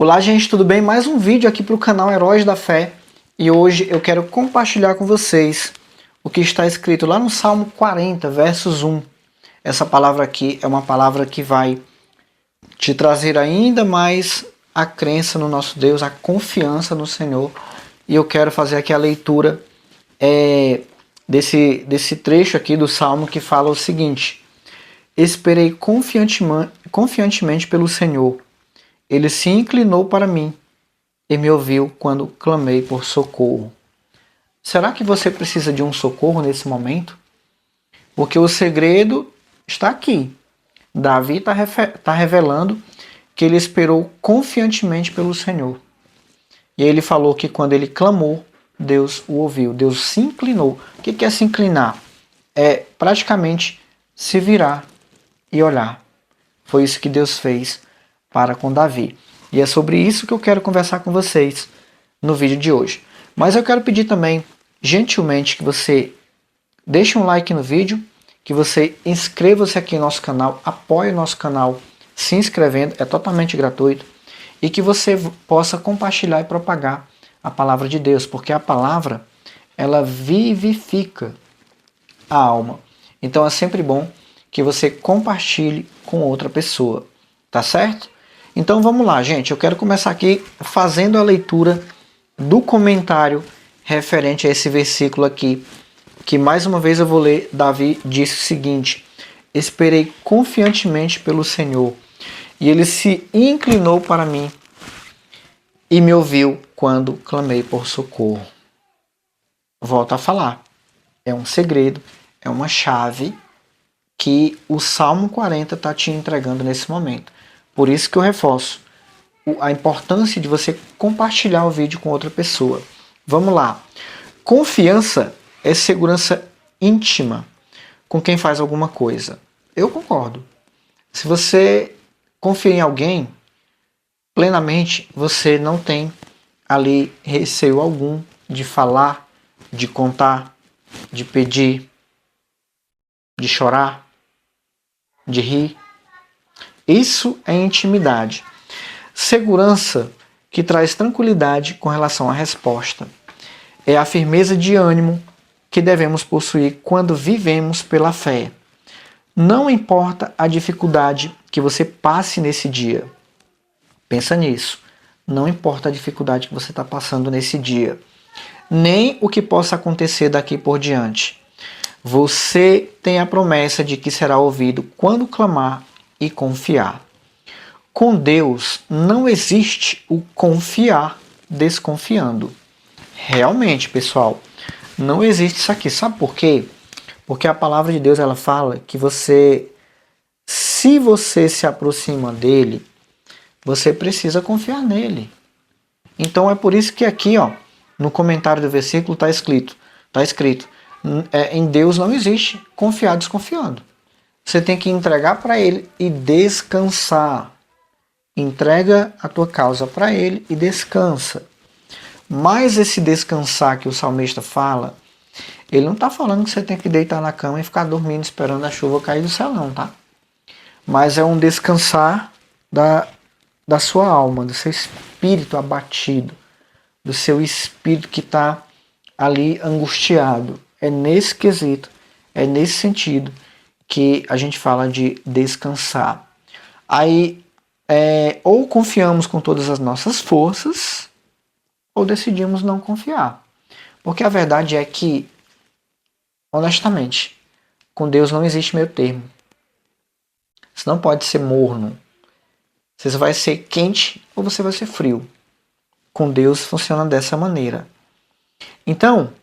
Olá, gente, tudo bem? Mais um vídeo aqui para o canal Heróis da Fé. E hoje eu quero compartilhar com vocês o que está escrito lá no Salmo 40, versos 1. Essa palavra aqui é uma palavra que vai te trazer ainda mais a crença no nosso Deus, a confiança no Senhor. E eu quero fazer aqui a leitura desse trecho aqui do Salmo que fala o seguinte: Esperei confiantemente pelo Senhor. Ele se inclinou para mim e me ouviu quando clamei por socorro. Será que você precisa de um socorro nesse momento? Porque o segredo está aqui. Davi está revelando que ele esperou confiantemente pelo Senhor. E ele falou que quando ele clamou, Deus o ouviu. Deus se inclinou. O que é se inclinar? É praticamente se virar e olhar. Foi isso que Deus fez para com Davi. E é sobre isso que eu quero conversar com vocês no vídeo de hoje. Mas eu quero pedir também, gentilmente, que você deixe um like no vídeo, que você inscreva-se aqui no nosso canal, apoie o nosso canal se inscrevendo, é totalmente gratuito, e que você possa compartilhar e propagar a palavra de Deus, porque a palavra, ela vivifica a alma. Então é sempre bom que você compartilhe com outra pessoa, tá certo? Então vamos lá, gente. Eu quero começar aqui fazendo a leitura do comentário referente a esse versículo aqui, que mais uma vez eu vou ler. Davi disse o seguinte: Esperei confiantemente pelo Senhor, e ele se inclinou para mim e me ouviu quando clamei por socorro. Volto a falar. É um segredo, é uma chave que o Salmo 40 está te entregando nesse momento. Por isso que eu reforço a importância de você compartilhar o vídeo com outra pessoa. Vamos lá. Confiança é segurança íntima com quem faz alguma coisa. Eu concordo. Se você confia em alguém plenamente, você não tem ali receio algum de falar, de contar, de pedir, de chorar, de rir. Isso é intimidade. Segurança que traz tranquilidade com relação à resposta. É a firmeza de ânimo que devemos possuir quando vivemos pela fé. Não importa a dificuldade que você passe nesse dia. Pensa nisso. Não importa a dificuldade que você está passando nesse dia. Nem o que possa acontecer daqui por diante. Você tem a promessa de que será ouvido quando clamar e confiar. Com Deus não existe o confiar desconfiando. Realmente, pessoal, não existe isso aqui. Sabe por quê? Porque a palavra de Deus ela fala que se você se aproxima dele, você precisa confiar nele. Então é por isso que aqui, ó, no comentário do versículo está escrito, em Deus não existe confiar desconfiando. Você tem que entregar para ele e descansar. Entrega a tua causa para ele e descansa. Mas esse descansar que o salmista fala, ele não está falando que você tem que deitar na cama e ficar dormindo esperando a chuva cair do céu, não, tá? Mas é um descansar da sua alma, do seu espírito abatido, do seu espírito que está ali angustiado. É nesse quesito, é nesse sentido que a gente fala de descansar. Aí, ou confiamos com todas as nossas forças, ou decidimos não confiar. Porque a verdade é que, honestamente, com Deus não existe meio termo. Você não pode ser morno. Você vai ser quente ou você vai ser frio. Com Deus funciona dessa maneira. Então,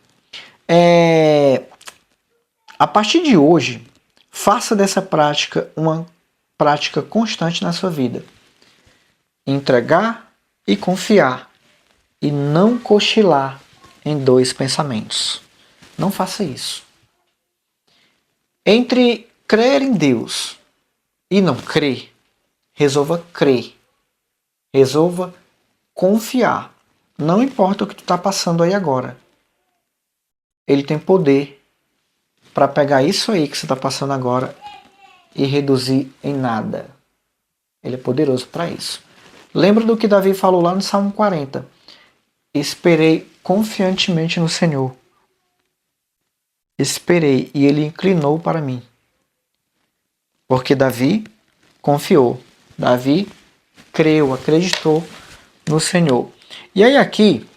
a partir de hoje, faça dessa prática uma prática constante na sua vida. Entregar e confiar. E não cochilar em dois pensamentos. Não faça isso. Entre crer em Deus e não crer, resolva crer. Resolva confiar. Não importa o que tu está passando aí agora. Ele tem poder para pegar isso aí que você está passando agora e reduzir em nada. Ele é poderoso para isso. Lembra do que Davi falou lá no Salmo 40? Esperei confiantemente no Senhor. Esperei e ele inclinou para mim. Porque Davi confiou. Davi creu, acreditou no Senhor. E aí aqui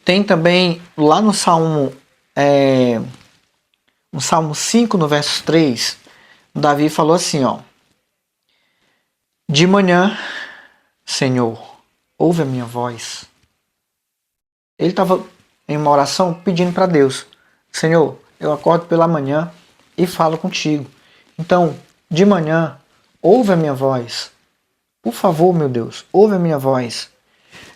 tem também lá no Salmo 5, no verso 3, Davi falou assim, ó: de manhã, Senhor, ouve a minha voz. Ele estava em uma oração pedindo para Deus: Senhor, eu acordo pela manhã e falo contigo. Então, de manhã, ouve a minha voz. Por favor, meu Deus, ouve a minha voz.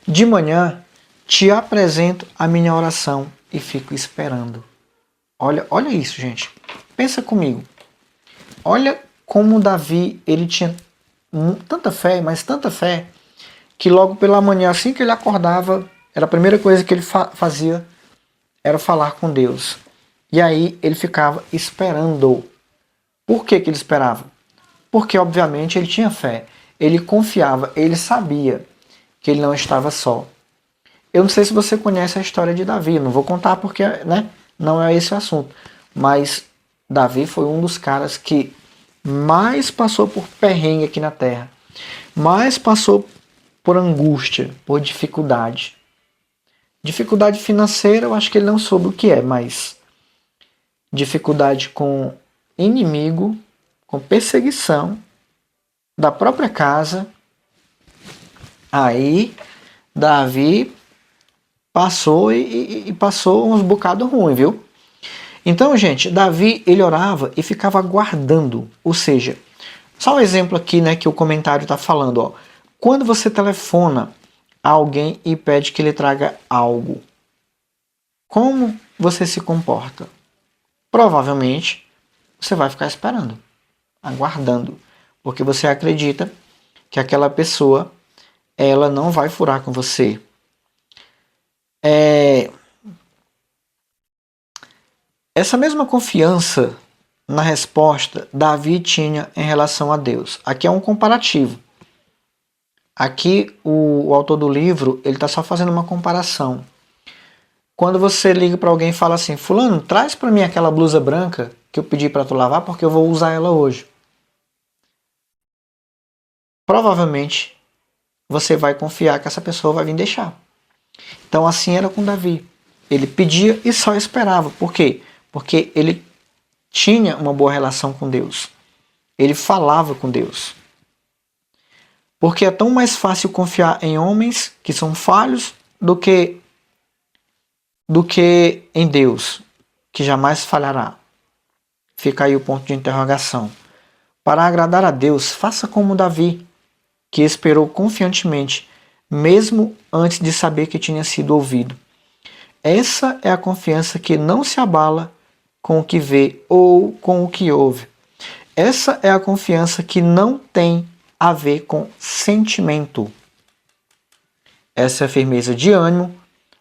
De manhã, te apresento a minha oração e fico esperando. Olha isso, gente. Pensa comigo. Olha como Davi, ele tinha tanta fé, mas tanta fé, que logo pela manhã, assim que ele acordava, era a primeira coisa que ele fazia, era falar com Deus. E aí ele ficava esperando. Por que ele esperava? Porque, obviamente, ele tinha fé. Ele confiava, ele sabia que ele não estava só. Eu não sei se você conhece a história de Davi, não vou contar porque, né, não é esse o assunto. Mas Davi foi um dos caras que mais passou por perrengue aqui na terra. Mais passou por angústia, por dificuldade. Dificuldade financeira, eu acho que ele não soube o que é, mas dificuldade com inimigo, com perseguição da própria casa. Aí Davi passou e passou uns bocados ruins, viu? Então, gente, Davi, ele orava e ficava aguardando. Ou seja, só um exemplo aqui, né, que o comentário está falando, ó. Quando você telefona a alguém e pede que ele traga algo, como você se comporta? Provavelmente, você vai ficar esperando, aguardando, porque você acredita que aquela pessoa, ela não vai furar com você. Essa mesma confiança na resposta Davi tinha em relação a Deus. Aqui é um comparativo. Aqui o autor do livro ele está só fazendo uma comparação. Quando você liga para alguém e fala assim: fulano, traz para mim aquela blusa branca que eu pedi para tu lavar porque eu vou usar ela hoje. Provavelmente você vai confiar que essa pessoa vai vir deixar. Então assim era com Davi. Ele pedia e só esperava. Por quê? Porque ele tinha uma boa relação com Deus. Ele falava com Deus. Porque é tão mais fácil confiar em homens que são falhos do que em Deus, que jamais falhará. Fica aí o ponto de interrogação. Para agradar a Deus, faça como Davi, que esperou confiantemente, mesmo antes de saber que tinha sido ouvido. Essa é a confiança que não se abala com o que vê ou com o que ouve. Essa é a confiança que não tem a ver com sentimento. Essa firmeza de ânimo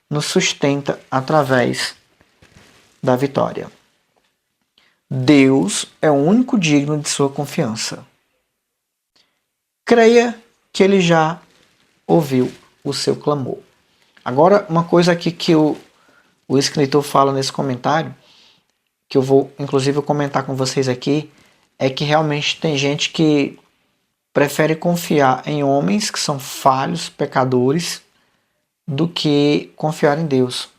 nos sustenta através da vitória. Deus é o único digno de sua confiança. Creia que ele já ouviu o seu clamor. Agora, uma coisa aqui que o escritor fala nesse comentário, que eu vou inclusive comentar com vocês aqui, é que realmente tem gente que prefere confiar em homens que são falhos, pecadores, do que confiar em Deus.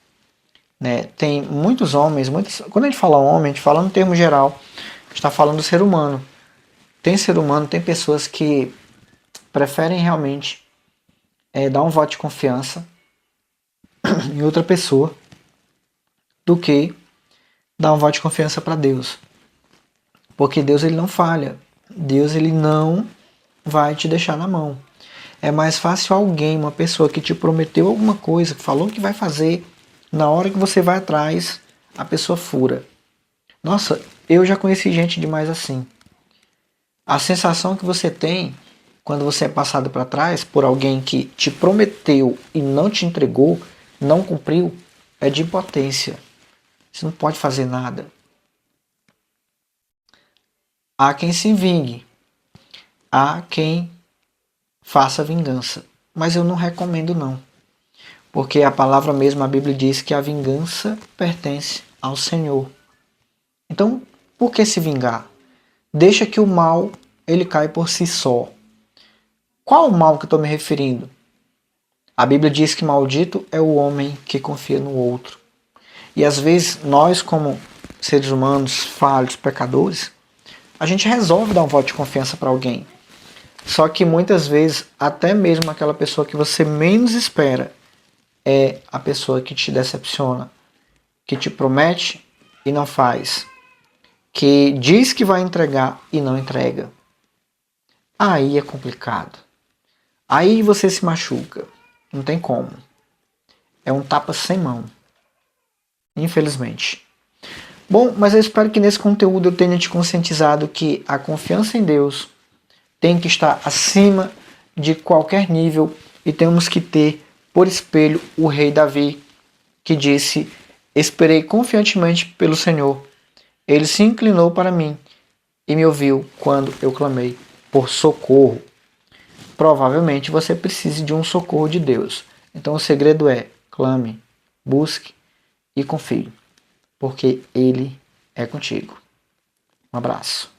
Né? Tem muitos homens, quando a gente fala homem, a gente fala no termo geral, a gente está falando do ser humano. Tem ser humano, tem pessoas que preferem realmente dar um voto de confiança em outra pessoa do que dar um voto de confiança para Deus. Porque Deus ele não falha. Deus ele não vai te deixar na mão. É mais fácil alguém, uma pessoa que te prometeu alguma coisa, que falou que vai fazer, na hora que você vai atrás, a pessoa fura. Nossa, eu já conheci gente demais assim. A sensação que você tem quando você é passado para trás por alguém que te prometeu e não te entregou, não cumpriu, é de impotência. Você não pode fazer nada. Há quem se vingue. Há quem faça vingança. Mas eu não recomendo não. Porque a palavra mesmo, a Bíblia diz que a vingança pertence ao Senhor. Então, por que se vingar? Deixa que o mal ele cai por si só. Qual o mal que eu estou me referindo? A Bíblia diz que maldito é o homem que confia no outro. E às vezes nós, como seres humanos falhos, pecadores, a gente resolve dar um voto de confiança para alguém. Só que muitas vezes, até mesmo aquela pessoa que você menos espera é a pessoa que te decepciona, que te promete e não faz, que diz que vai entregar e não entrega. Aí é complicado. Aí você se machuca. Não tem como. É um tapa sem mão. Infelizmente. Bom, mas eu espero que nesse conteúdo eu tenha te conscientizado que a confiança em Deus tem que estar acima de qualquer nível e temos que ter por espelho o rei Davi, que disse: esperei confiantemente pelo Senhor. Ele se inclinou para mim e me ouviu quando eu clamei por socorro. Provavelmente você precise de um socorro de Deus. Então o segredo é: clame, busque e confie, porque Ele é contigo. Um abraço.